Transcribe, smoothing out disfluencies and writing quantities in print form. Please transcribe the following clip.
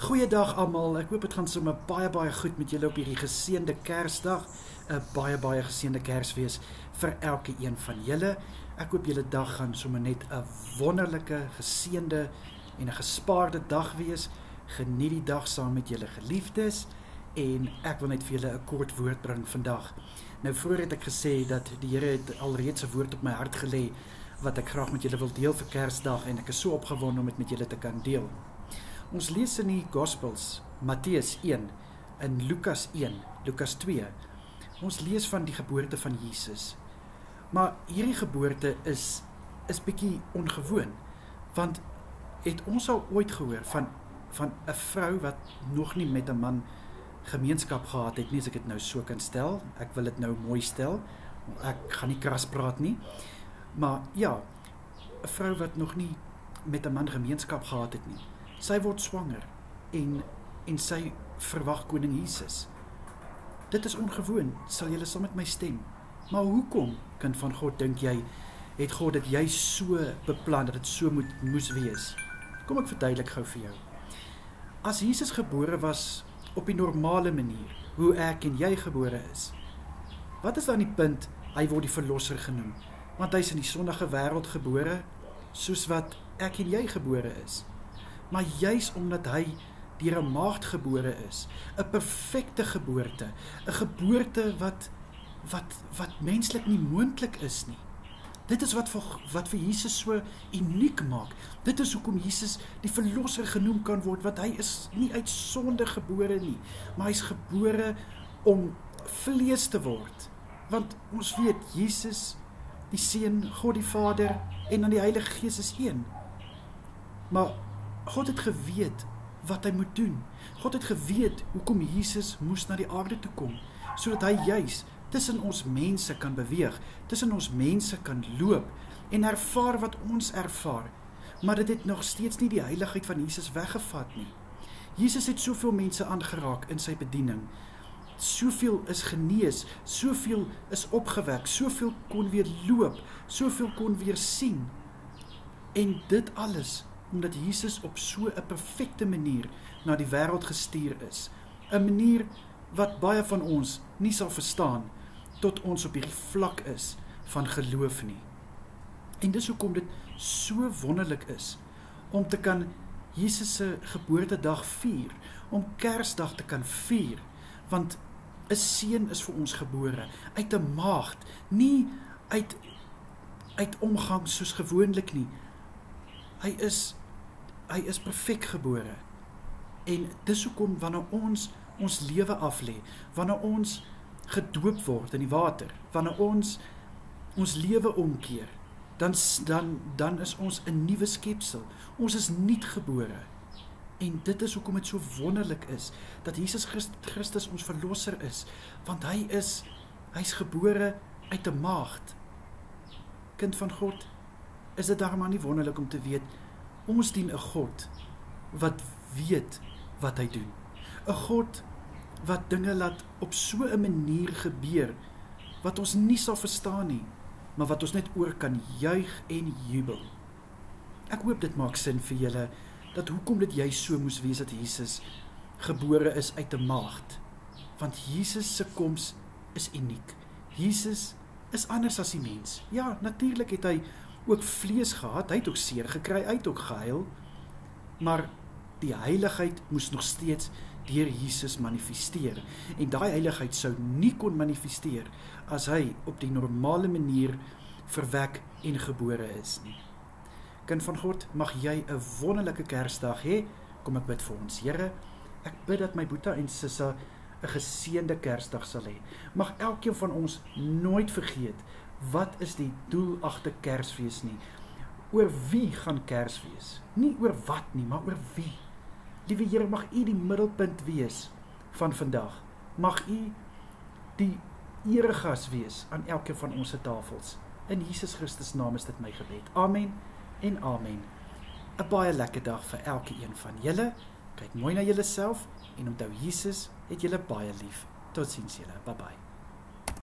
Goeiedag almal, ek hoop het gaan sommer baie goed met julle op hierdie geseënde Kersdag. 'n baie geseënde Kersfees vir elke een van julle. Ek hoop julle dag gaan sommer net 'n wonderlike, geseënde en 'n gespaarde dag wees. Geniet die dag saam met julle geliefdes en ek wil net vir julle 'n kort woord bring vandag. Nou vroeër het ek gesê dat die Here het alreeds 'n woord op my hart gelê wat ek graag met julle wil deel vir Kersdag en ek is so opgewonde om dit met julle te kan deel. Ons lees in die Gospels, Matteus 1 en Lukas 1, Lukas 2. Ons lees van die geboorte van Jesus. Maar hierdie geboorte is bietjie ongewoon, want het ons al ooit gehoor van 'n vrou wat nog nie met 'n man gemeenskap gehad het nie, as ek dit nou so kan stel. Ek wil dit nou mooi stel. Ek gaan nie kras praat nie. Maar ja, 'n vrou wat nog nie met 'n man gemeenskap gehad het nie. Sy word swanger en sy verwag koning Jesus. Dit is ongewoon, sal julle saam met my stem. Maar hoekom, kind van God, dink jy, het God dit jy so beplan dat dit so moes wees? Kom ek verduidelik gou vir jou. As Jesus gebore was op die normale manier, hoe ek en jy gebore is, wat is dan die punt, hy word die verlosser genoem? Want hy is in die sondige wêreld gebore, soos wat ek en jy gebore is. Maar juis omdat hy deur 'n maagd gebore is, 'n perfekte geboorte, 'n geboorte wat menslik nie moontlik is nie. Dit is wat vir Jesus so uniek maak. Dit is hoekom Jesus die verlosser genoem kan word, want hy is nie uit sonde gebore nie, maar hy is gebore om vlees te word. Want ons weet, Jesus, die Seun, God die Vader en dan die Heilige Gees is een. Maar God het geweet wat hy moet doen. God het geweet hoekom Jesus moes na die aarde toe kom, sodat hy juis tussen ons mense kan beweeg, tussen ons mense kan loop en ervaar wat ons ervaar. Maar dit het nog steeds nie die heiligheid van Jesus weggevat nie. Jesus het soveel mense aangeraak in sy bediening. Soveel is genees, soveel is opgewek, soveel kon weer loop, soveel kon weer sien. En dit alles omdat Jesus op so 'n perfekte manier na die wêreld gestuur is. 'n Manier wat baie van ons nie sal verstaan tot ons op hierdie vlak is van geloof nie. En dis hoekom dit so wonderlik is om te kan Jesus se geboortedag vier, om Kersdag te kan vier, want 'n seun is vir ons gebore uit 'n maagd, nie uit omgang soos gewoonlik nie. Hy is perfek gebore. En dis hoekom wanneer ons lewe aflê, wanneer ons gedoop word in die water, wanneer ons lewe omkeer, dan is ons 'n nuwe skepsel. Ons is nuut gebore. En dit is hoekom dit so wonderlik is dat Jesus Christus ons verlosser is, want hy's gebore uit 'n maagd. Kind van God, is dit daarom nie wonderlik om te weet, ons dien 'n God wat weet wat hy doen. 'n God wat dinge laat op so 'n manier gebeur, wat ons nie sal verstaan nie, maar wat ons net oor kan juig en jubel. Ek hoop dit maak sin vir julle, dat hoekom dit juist so moes wees dat Jesus gebore is uit 'n maagd. Want Jesus se koms is uniek. Jesus is anders as die mens. Ja, natuurlik het hy ook vlees gehad, hy het ook seer gekry, hy het ook gehuil, maar die heiligheid moes nog steeds deur Jesus manifesteer, en daai heiligheid sou nie kon manifesteer as hy op die normale manier verwek en gebore is nie. Kind van God, mag jy 'n wonderlike Kersdag hê. Kom ek bid vir ons. Here, ek bid dat my Boeta en Sissa 'n geseënde Kersdag sal hê. Mag elkeen van ons nooit vergeet, wat is die doel agter Kersfees nie? Oor wie gaan Kersfees? Nie oor wat nie, maar oor wie. Liewe Here, mag U die middelpunt wees van vandag. Mag U die eregas wees aan elkeen van ons tafels. In Jesus Christus naam is dit my gebed. Amen en amen. 'n Baie lekker dag vir elke een van julle. Kyk mooi na julleself en onthou, Jesus het julle baie lief. Totsiens julle. Bye bye.